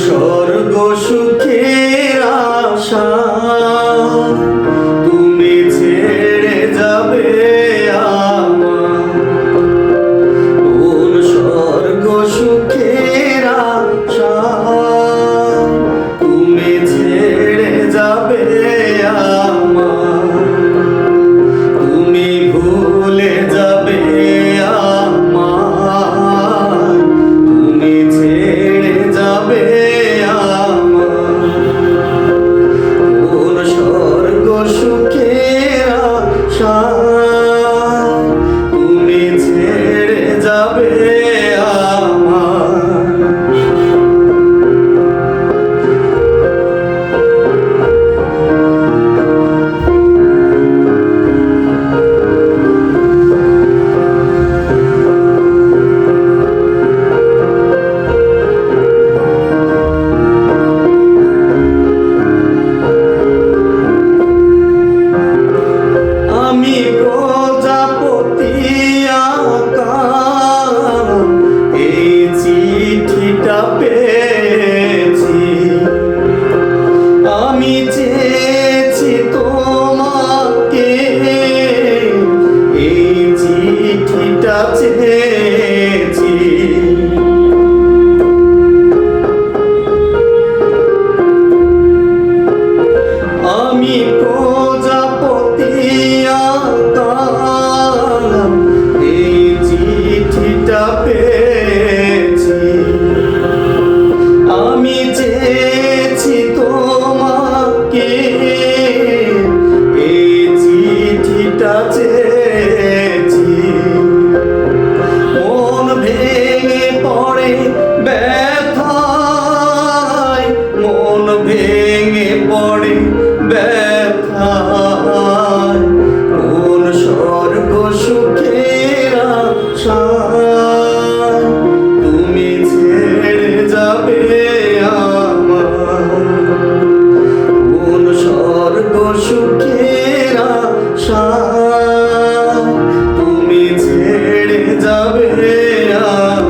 স্বর্গ সুখের আশা তুমি ছেড়ে যাবে আমার, কোন স্বর্গ সুখের আশা তুমি ছেড়ে যাবে আমার, তুমি ভুলে যাবে আমার, তুমি ছেড়ে যাবে আমার, কোন স্বর্গ সুখের আশা তুমি ছেড়ে যাবে আমার। আমি প্রজাপতি আকার এই চিঠিটা পেয়েছি, আমি চেয়েছি তোমাকে এই চিঠিটা চেয়েছি, আমি প্রজাপতি আকার এই চিঠিটা পেয়েছি, আমি চেয়েছি তোমাকে এই চিঠিটা চেয়েছি, মন ভেঙে পড়ে ব্যথায়, মন ভেঙে পড়ে ব্যথায়, কোন স্বর্গ সুখের আশা তুমি ছেড়ে যাবে আমার, কোন স্বর্গ সুখের আশা তুমি ছেড়ে যাবে আমার।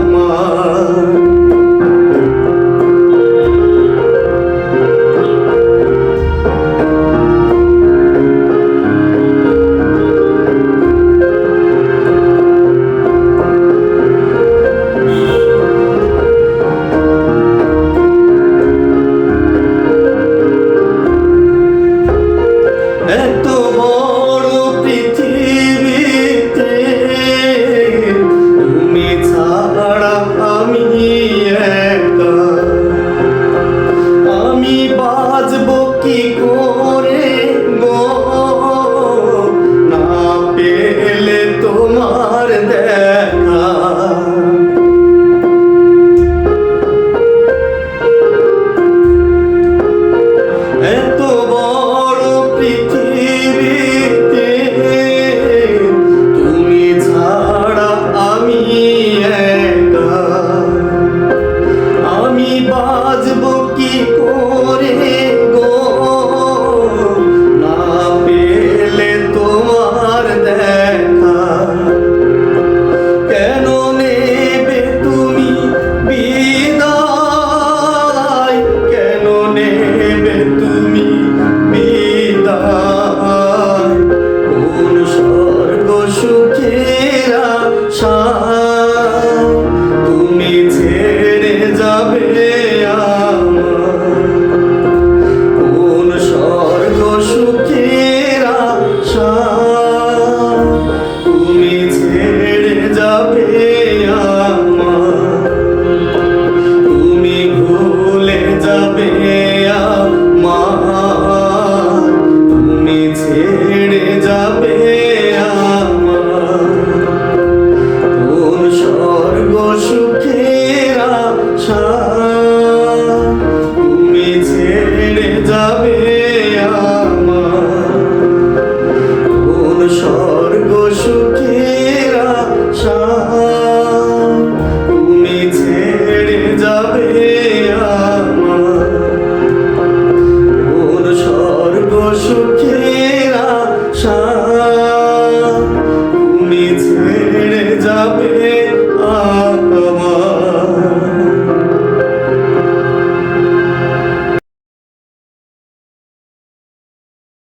এত বড় পৃথিবীতে তুমি ছাড়া আমি